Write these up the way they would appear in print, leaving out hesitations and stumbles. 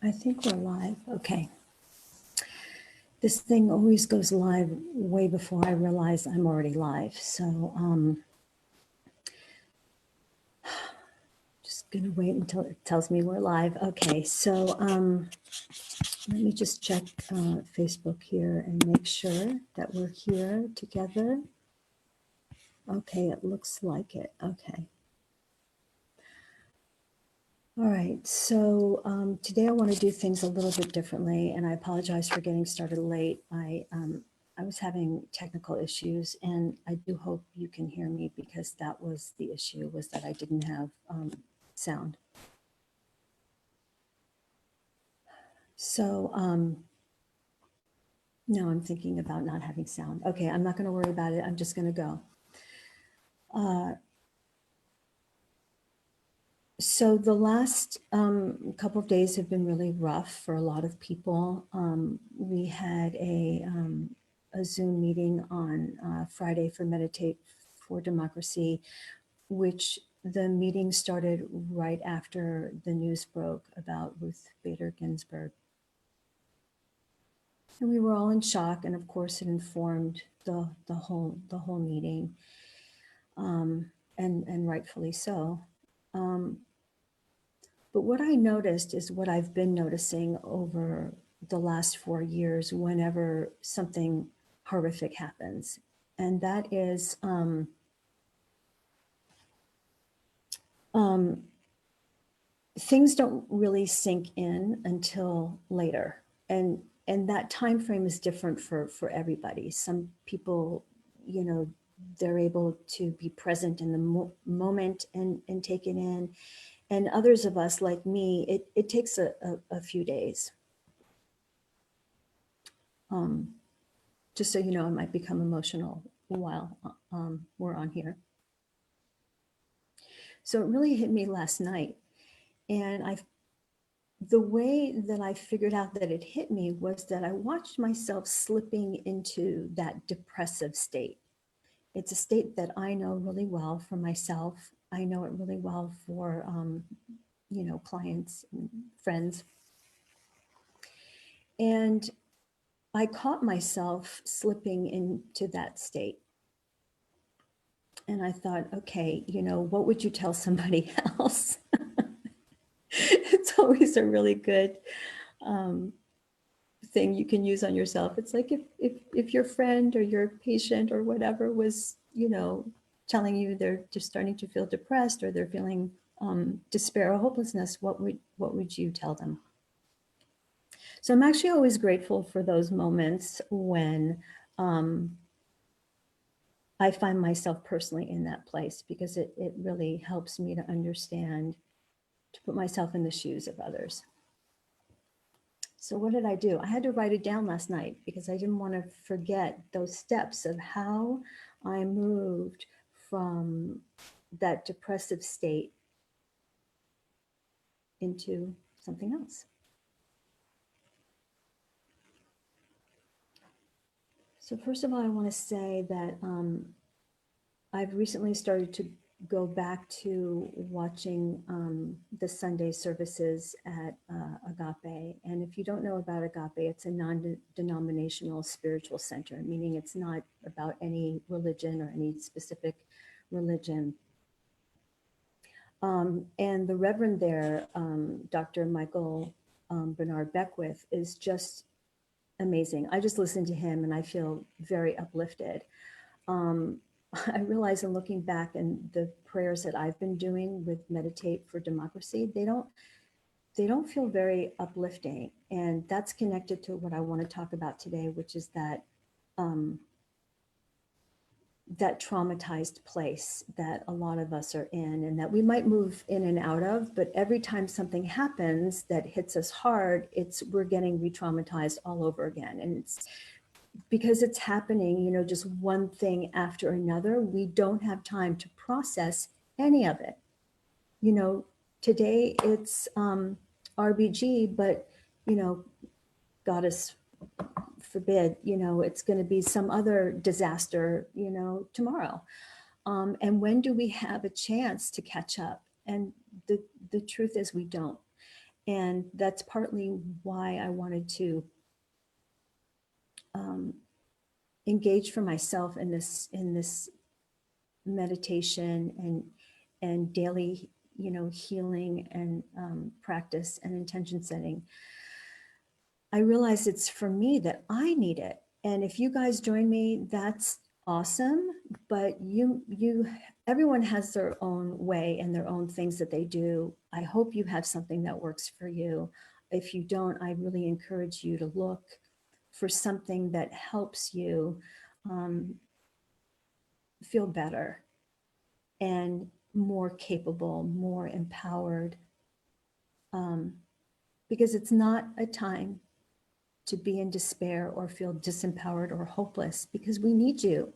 I think we're live. Okay. This thing always goes live way before I realize I'm already live. So just gonna wait until it tells me we're live. Okay, so let me just check Facebook here and make sure that we're here together. Okay, it looks like it. Okay. All right, so today I want to do things a little bit differently, and I apologize for getting started late. I was having technical issues, and I do hope you can hear me because that was the issue, was that I didn't have sound. So no, I'm thinking about not having sound. Okay, I'm not going to worry about it. I'm just going to go. So the last couple of days have been really rough for a lot of people. We had a Zoom meeting on Friday for Meditate for Democracy, which the meeting started right after the news broke about Ruth Bader Ginsburg. And we were all in shock, and of course it informed the whole meeting, and rightfully so. But what I noticed is what I've been noticing over the last 4 years whenever something horrific happens. And that is things don't really sink in until later. And that time frame is different for everybody. Some people, you know, they're able to be present in the moment and take it in. And others of us, like me, it takes a few days. Just so you know, I might become emotional while we're on here. So it really hit me last night. And the way that I figured out that it hit me was that I watched myself slipping into that depressive state. It's a state that I know really well for myself. I know it really well for, you know, clients and friends. And I caught myself slipping into that state. And I thought, okay, you know, what would you tell somebody else? It's always a really good thing you can use on yourself. It's like if your friend or your patient or whatever was, you know, telling you they're just starting to feel depressed or they're feeling despair or hopelessness, what would you tell them? So I'm actually always grateful for those moments when I find myself personally in that place, because it really helps me to understand, to put myself in the shoes of others. So what did I do? I had to write it down last night because I didn't want to forget those steps of how I moved from that depressive state into something else. So first of all, I want to say that I've recently started to go back to watching the Sunday services at Agape. And if you don't know about Agape, it's a non-denominational spiritual center, meaning it's not about any religion or any specific religion. And the Reverend there, Dr. Michael Bernard Beckwith, is just amazing. I just listen to him and I feel very uplifted. I realize in looking back and the prayers that I've been doing with Meditate for Democracy, they don't feel very uplifting. And that's connected to what I want to talk about today, which is that that traumatized place that a lot of us are in and that we might move in and out of, but every time something happens that hits us hard, we're getting re-traumatized all over again. And it's because it's happening, you know, just one thing after another, we don't have time to process any of it. You know, today it's RBG, but, you know, goddess forbid, you know, it's going to be some other disaster, you know, tomorrow. And when do we have a chance to catch up? And the truth is we don't. And that's partly why I wanted to engage for myself in this meditation and daily, healing and practice and intention setting. I realize it's for me that I need it. And if you guys join me, that's awesome. But everyone has their own way and their own things that they do. I hope you have something that works for you. If you don't, I really encourage you to look for something that helps you feel better and more capable, more empowered. Because it's not a time to be in despair or feel disempowered or hopeless, because we need you.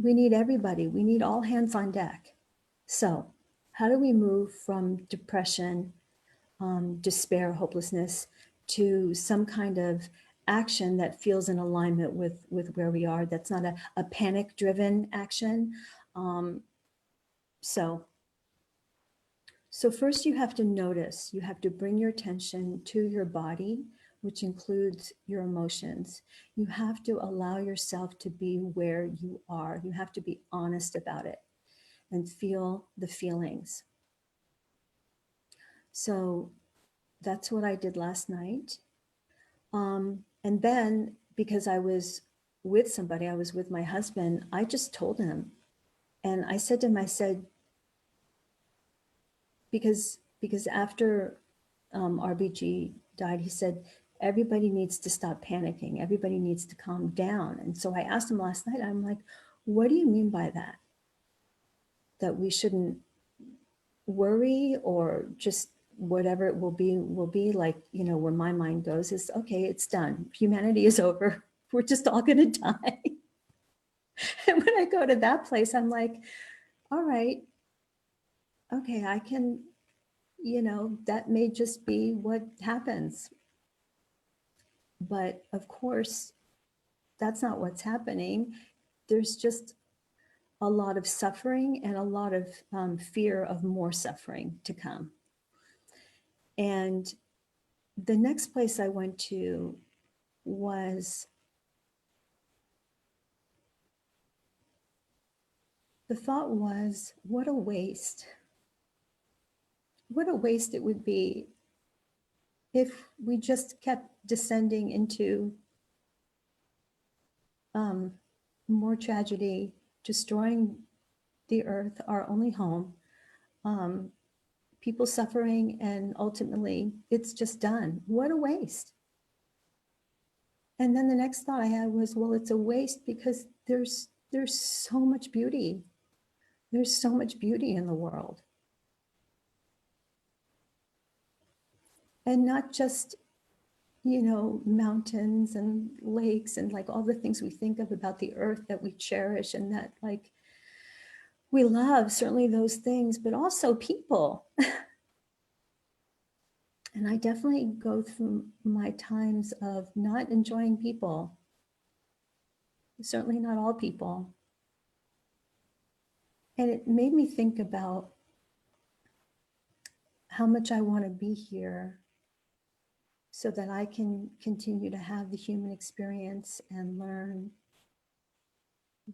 We need everybody. We need all hands on deck. So how do we move from depression, despair, hopelessness to some kind of action that feels in alignment with where we are? That's not a panic-driven action. So first you have to notice, you have to bring your attention to your body, which includes your emotions. You have to allow yourself to be where you are. You have to be honest about it and feel the feelings. So that's what I did last night. And then because I was with somebody, I was with my husband, I just told him. And I said to him, I said, because after RBG died, he said, everybody needs to stop panicking. Everybody needs to calm down. And so I asked him last night, I'm like, what do you mean by that? That we shouldn't worry, or just whatever it will be like, where my mind goes is, okay, it's done. Humanity is over. We're just all going to die. And when I go to that place, I'm like, all right, okay, I can, that may just be what happens. But of course, that's not what's happening. There's just a lot of suffering and a lot of fear of more suffering to come. And the next place I went to was, the thought was, what a waste. What a waste it would be if we just kept descending into more tragedy, destroying the earth, our only home, people suffering, and ultimately it's just done. What a waste. And then the next thought I had was, well, it's a waste because there's so much beauty. There's so much beauty in the world. And not just, mountains and lakes and like all the things we think of about the earth that we cherish and that like we love, certainly those things, but also people. And I definitely go through my times of not enjoying people. Certainly not all people. And it made me think about how much I want to be here so that I can continue to have the human experience and learn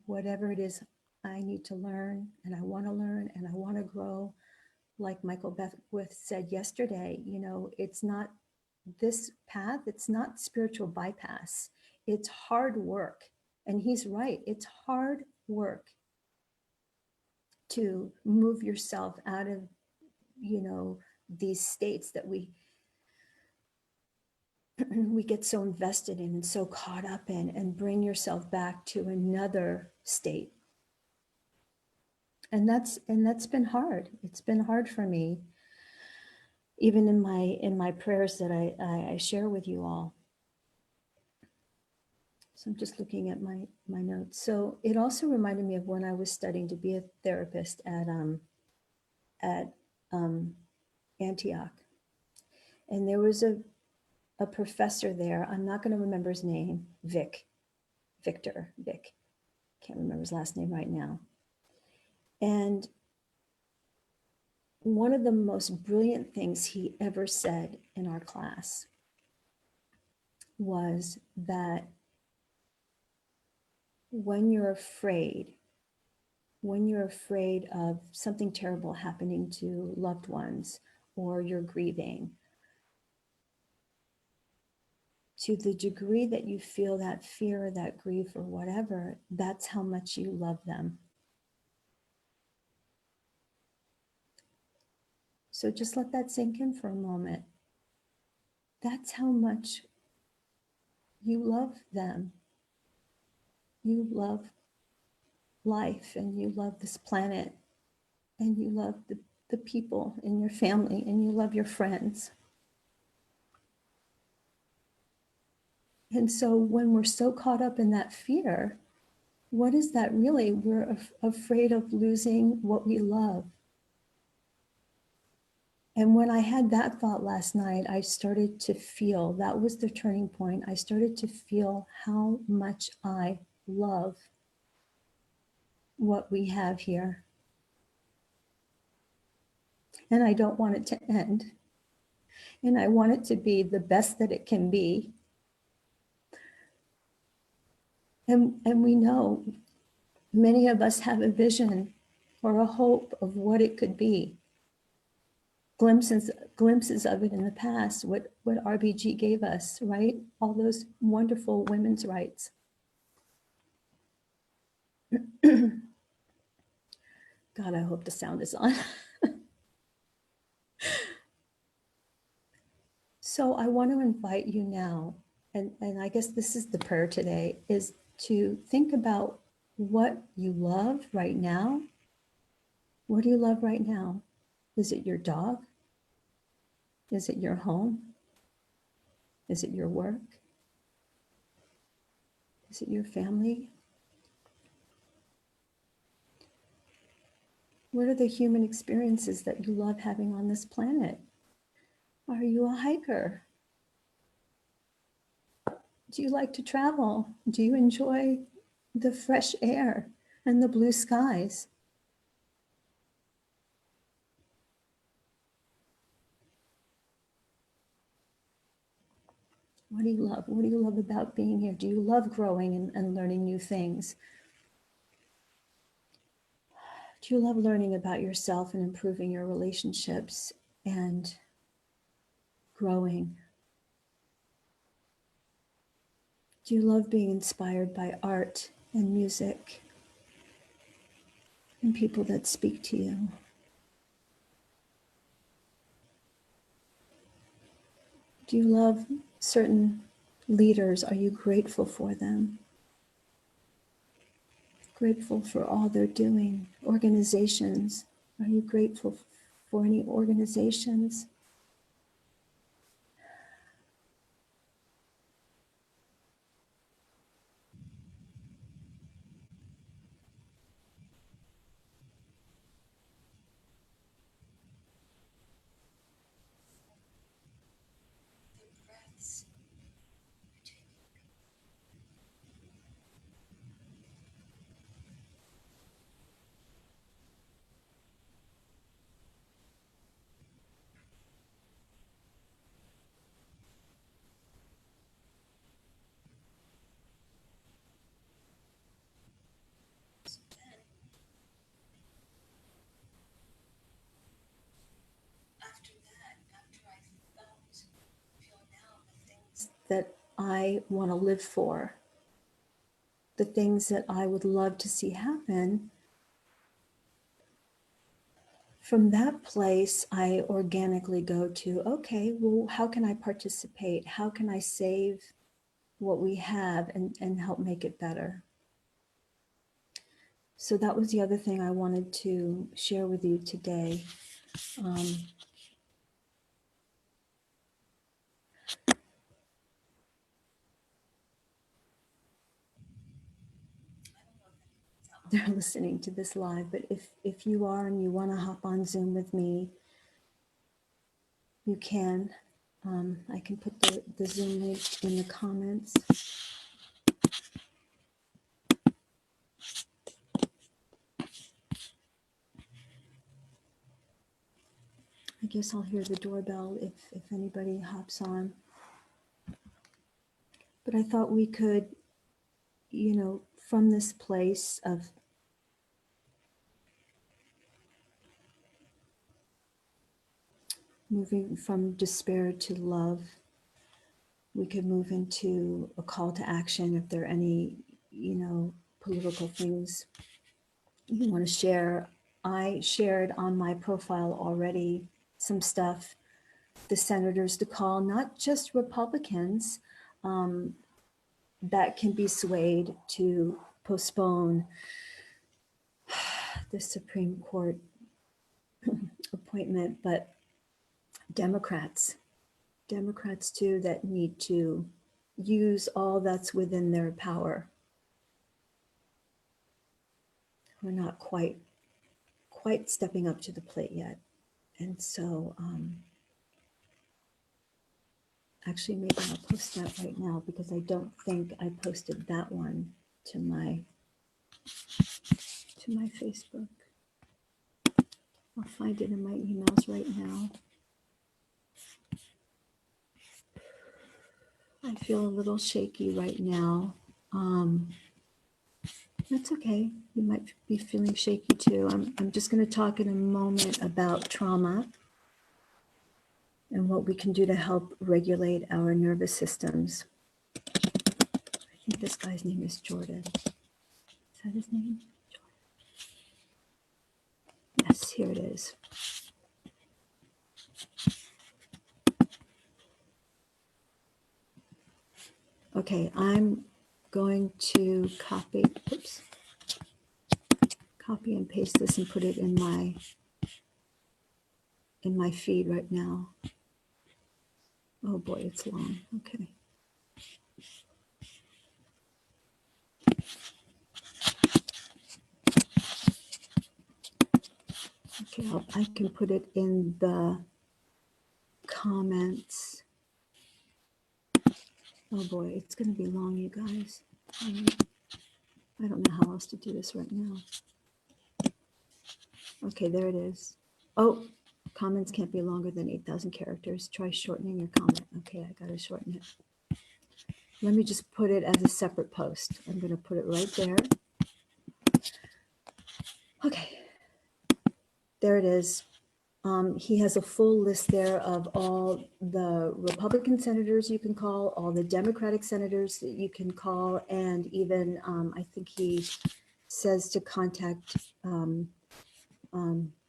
whatever it is I need to learn, and I want to learn, and I want to grow. Like Michael Beckwith said yesterday, it's not this path, it's not spiritual bypass. It's hard work. And he's right. It's hard work to move yourself out of, these states that we get so invested in and so caught up in, and bring yourself back to another state. And that's been hard. It's been hard for me, even in my prayers that I share with you all. So I'm just looking at my notes. So it also reminded me of when I was studying to be a therapist at Antioch. And there was a professor there. I'm not going to remember his name, Vic. Can't remember his last name right now. And one of the most brilliant things he ever said in our class was that when you're afraid of something terrible happening to loved ones, or you're grieving, to the degree that you feel that fear, that grief, or whatever, that's how much you love them. So just let that sink in for a moment. That's how much you love them. You love life, and you love this planet, and you love the people in your family, and you love your friends. And so when we're so caught up in that fear, what is that really? We're afraid of losing what we love. And when I had that thought last night, I started to feel, that was the turning point. I started to feel how much I love what we have here. And I don't want it to end. And I want it to be the best that it can be. And we know many of us have a vision or a hope of what it could be. Glimpses of it in the past, what RBG gave us, right? All those wonderful women's rights. God, I hope the sound is on. So I want to invite you now, and I guess this is the prayer today, is to think about what you love right now. What do you love right now? Is it your dog? Is it your home? Is it your work? Is it your family? What are the human experiences that you love having on this planet? Are you a hiker? Do you like to travel? Do you enjoy the fresh air and the blue skies? What do you love? What do you love about being here? Do you love growing and learning new things? Do you love learning about yourself and improving your relationships and growing? Do you love being inspired by art and music and people that speak to you? Do you love certain leaders? Are you grateful for them? Grateful for all they're doing? Organizations, are you grateful for any organizations? That I want to live for, the things that I would love to see happen, from that place, I organically go to, okay, well, how can I participate? How can I save what we have and help make it better? So that was the other thing I wanted to share with you today. They're listening to this live, but if you are and you want to hop on Zoom with me, you can. I can put the Zoom link in the comments. guess I'll hear the doorbell if anybody hops on. But I thought we could, you know, from this place of moving from despair to love, we could move into a call to action if there are any, you know, political things you want to share. I shared on my profile already some stuff, the senators to call, not just Republicans, that can be swayed to postpone the Supreme Court appointment, but Democrats too, that need to use all that's within their power. We're not quite stepping up to the plate yet. And so actually maybe I'll post that right now, because I don't think I posted that one to my Facebook. I'll find it in my emails right now. I feel a little shaky right now. That's okay. You might be feeling shaky too. I'm just going to talk in a moment about trauma and what we can do to help regulate our nervous systems. I think this guy's name is Jordan. Is that his name? Jordan. Yes, here it is. Okay, I'm going to copy and paste this and put it in my feed right now. Oh boy, it's long. Okay. Okay, I can put it in the comments. Oh boy, it's going to be long, you guys. I don't know how else to do this right now. Okay, there it is. Oh, comments can't be longer than 8,000 characters. Try shortening your comment. Okay, I got to shorten it. Let me just put it as a separate post. I'm going to put it right there. Okay, there it is. He has a full list there of all the Republican senators you can call, all the Democratic senators that you can call, and even I think he says to contact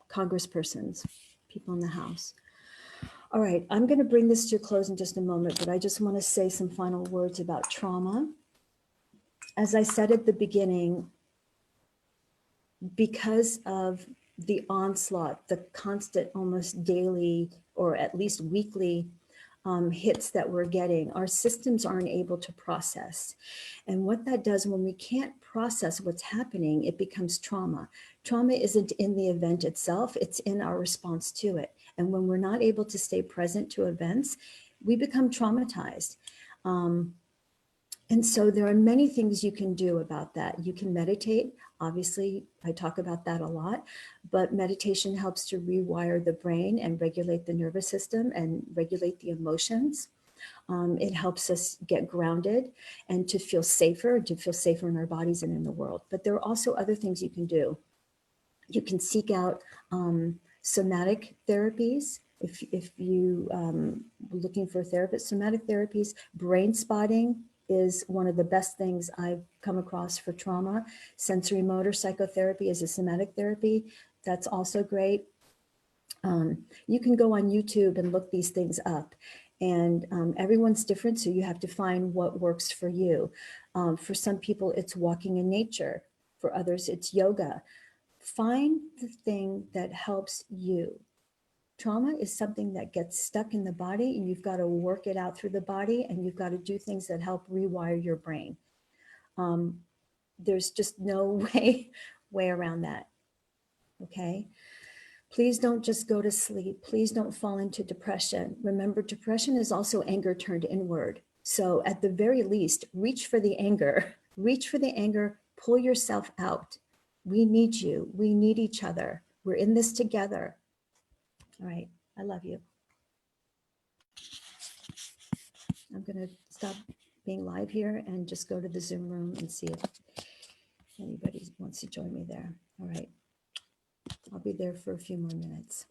congresspersons, people in the House. All right, I'm going to bring this to a close in just a moment, but I just want to say some final words about trauma. As I said at the beginning, because of the onslaught, the constant, almost daily, or at least weekly hits that we're getting, our systems aren't able to process. And what that does, when we can't process what's happening, it becomes trauma. Trauma isn't in the event itself, it's in our response to it. And when we're not able to stay present to events, we become traumatized. And so there are many things you can do about that. You can meditate. Obviously, I talk about that a lot, but meditation helps to rewire the brain and regulate the nervous system and regulate the emotions. It helps us get grounded and to feel safer in our bodies and in the world. But there are also other things you can do. You can seek out somatic therapies. If you are looking for a therapist, somatic therapies, brain spotting is one of the best things I've come across for trauma. Sensory motor psychotherapy is a somatic therapy. That's also great. You can go on YouTube and look these things up. And everyone's different, so you have to find what works for you. For some people, it's walking in nature. For others, it's yoga. Find the thing that helps you. Trauma is something that gets stuck in the body, and you've got to work it out through the body, and you've got to do things that help rewire your brain. There's just no way around that. Okay? Please don't just go to sleep. Please don't fall into depression. Remember, depression is also anger turned inward. So at the very least, reach for the anger. Reach for the anger. Pull yourself out. We need you. We need each other. We're in this together. All right. I love you. I'm going to stop being live here and just go to the Zoom room and see if anybody wants to join me there. All right. I'll be there for a few more minutes.